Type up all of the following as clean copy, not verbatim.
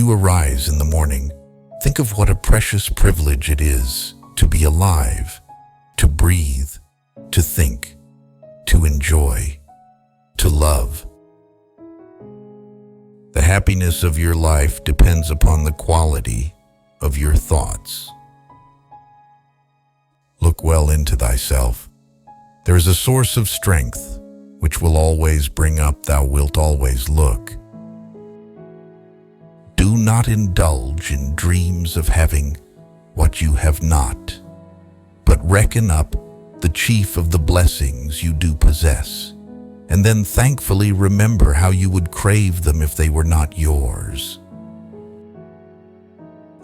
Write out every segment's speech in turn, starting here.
you arise in the morning, think of what a precious privilege it is to be alive, to breathe, to think, to enjoy, to love. The happiness of your life depends upon the quality of your thoughts. Look well into thyself. There is a source of strength which will always bring up thou wilt always look. Do not indulge in dreams of having what you have not, but reckon up the chief of the blessings you do possess, and then thankfully remember how you would crave them if they were not yours.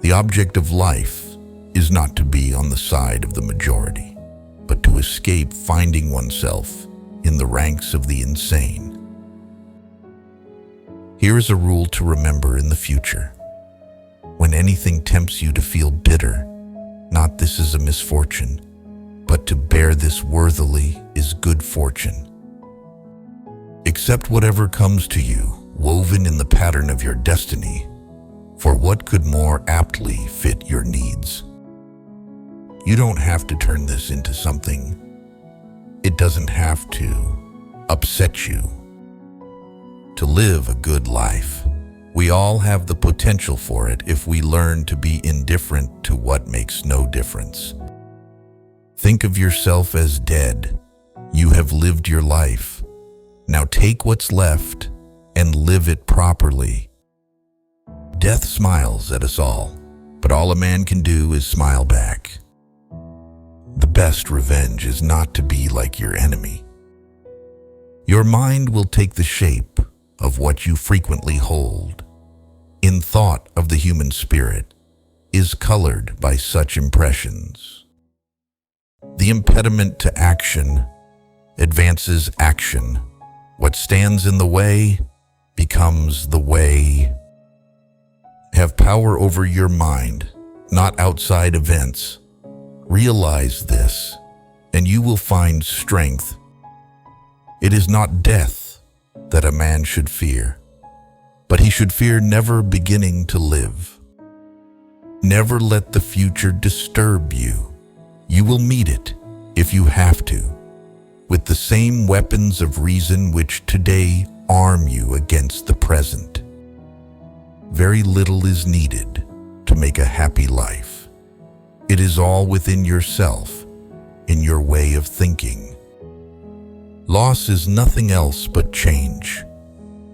The object of life is not to be on the side of the majority, but to escape finding oneself in the ranks of the insane. Here is a rule to remember in the future. When anything tempts you to feel bitter, not this is a misfortune, but to bear this worthily is good fortune. Accept whatever comes to you, woven in the pattern of your destiny, for what could more aptly fit your needs? You don't have to turn this into something. It doesn't have to upset you. To live a good life, we all have the potential for it if we learn to be indifferent to what makes no difference. Think of yourself as dead. You have lived your life. Now take what's left and live it properly. Death smiles at us all, but all a man can do is smile back. The best revenge is not to be like your enemy. Your mind will take the shape of what you frequently hold. In thought of the human spirit is colored by such impressions. The impediment to action advances action. What stands in the way becomes the way. Have power over your mind, not outside events. Realize this, and you will find strength. It is not death that a man should fear, but he should fear never beginning to live. Never let the future disturb you. You will meet it, if you have to, with the same weapons of reason which today arm you against the present. Very little is needed to make a happy life. It is all within yourself, in your way of thinking. Loss is nothing else but change,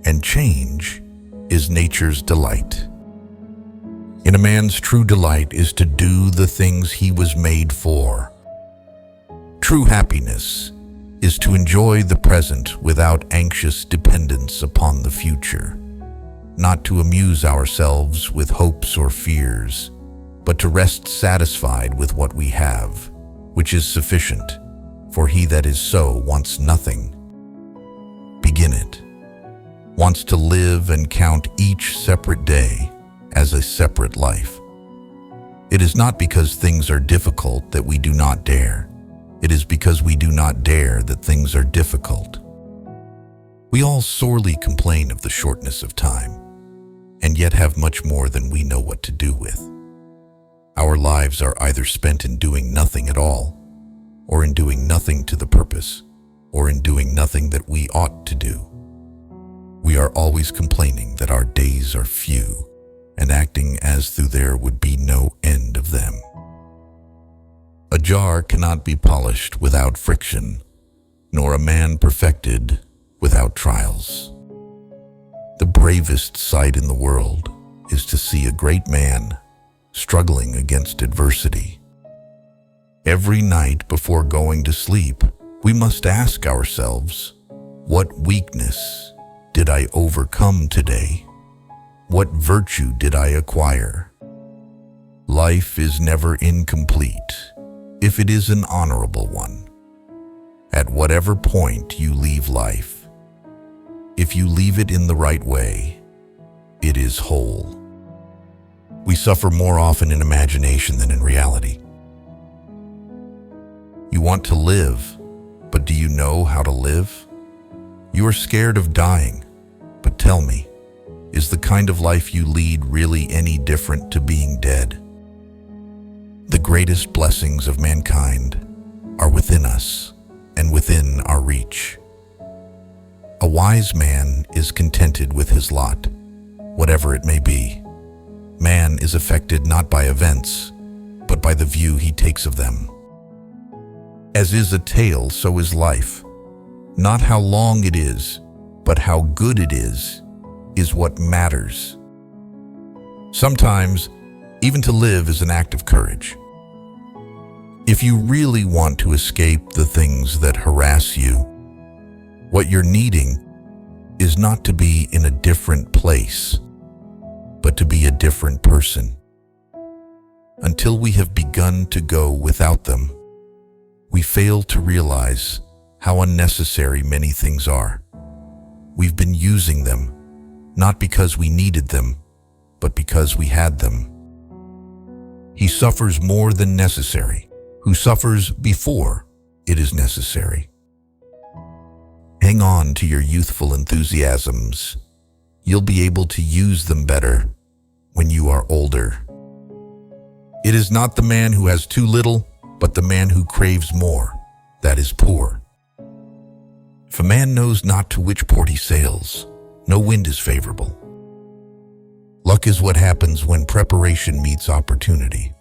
and change is nature's delight. In a man's true delight is to do the things he was made for. True happiness is to enjoy the present without anxious dependence upon the future, not to amuse ourselves with hopes or fears, but to rest satisfied with what we have, which is sufficient, for he that is so wants nothing. Begin it. Wants to live and count each separate day as a separate life. It is not because things are difficult that we do not dare. It is because we do not dare that things are difficult. We all sorely complain of the shortness of time, and yet have much more than we know what to do with. Our lives are either spent in doing nothing at all, or in doing nothing to the purpose, or in doing nothing that we ought to do. We are always complaining that our days are few, and acting as though there would be no end of them. A jar cannot be polished without friction, nor a man perfected without trials. The bravest sight in the world is to see a great man struggling against adversity. Every night before going to sleep, we must ask ourselves, what weakness did I overcome today? What virtue did I acquire? Life is never incomplete if it is an honorable one. At whatever point you leave life, if you leave it in the right way, it is whole. We suffer more often in imagination than in reality. You want to live, but do you know how to live? You are scared of dying, but tell me, Is the kind of life you lead really any different to being dead? The greatest blessings of mankind are within us and within our reach. A wise man is contented with his lot, whatever it may be. Man is affected not by events, but by the view he takes of them. As is a tale, so is life. Not how long it is, but how good it is what matters. Sometimes, even to live is an act of courage. If you really want to escape the things that harass you, what you're needing is not to be in a different place, but to be a different person. Until we have begun to go without them, we fail to realize how unnecessary many things are. We've been using them, not because we needed them, but because we had them. He suffers more than necessary, who suffers before it is necessary. Hang on to your youthful enthusiasms. You'll be able to use them better when you are older. It is not the man who has too little, but the man who craves more, that is poor. If a man knows not to which port he sails, no wind is favorable. Luck is what happens when preparation meets opportunity.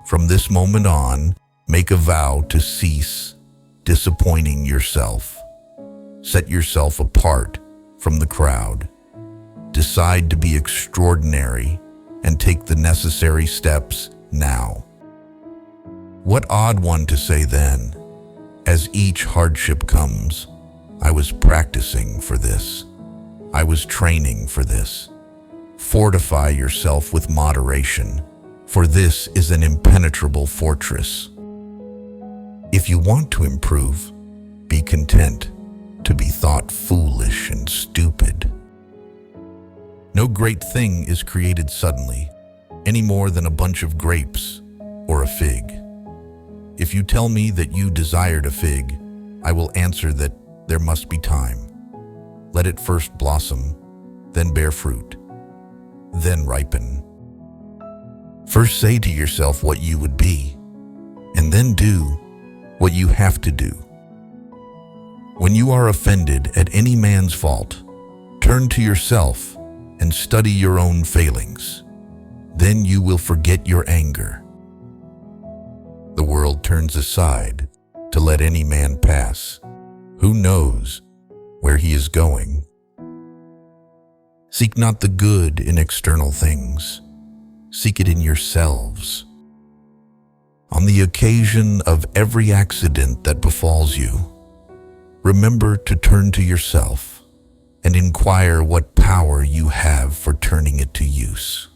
From this moment on, make a vow to cease disappointing yourself. Set yourself apart from the crowd. Decide to be extraordinary and take the necessary steps now. What odd one to say then, as each hardship comes, I was practicing for this. I was training for this. Fortify yourself with moderation, for this is an impenetrable fortress. If you want to improve, be content to be thought foolish and stupid. No great thing is created suddenly, any more than a bunch of grapes or a fig. If you tell me that you desired a fig, I will answer that there must be time. Let it first blossom, then bear fruit, then ripen. First say to yourself what you would be, and then do what you have to do. When you are offended at any man's fault, turn to yourself and study your own failings. Then you will forget your anger. The world turns aside to let any man pass. Who knows where he is going? Seek not the good in external things. Seek it in yourselves. On the occasion of every accident that befalls you, remember to turn to yourself and inquire what power you have for turning it to use.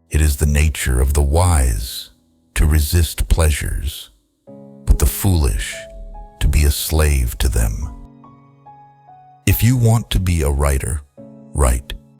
It is the nature of the wise to resist pleasures, but the foolish to be a slave to them. If you want to be a writer, write.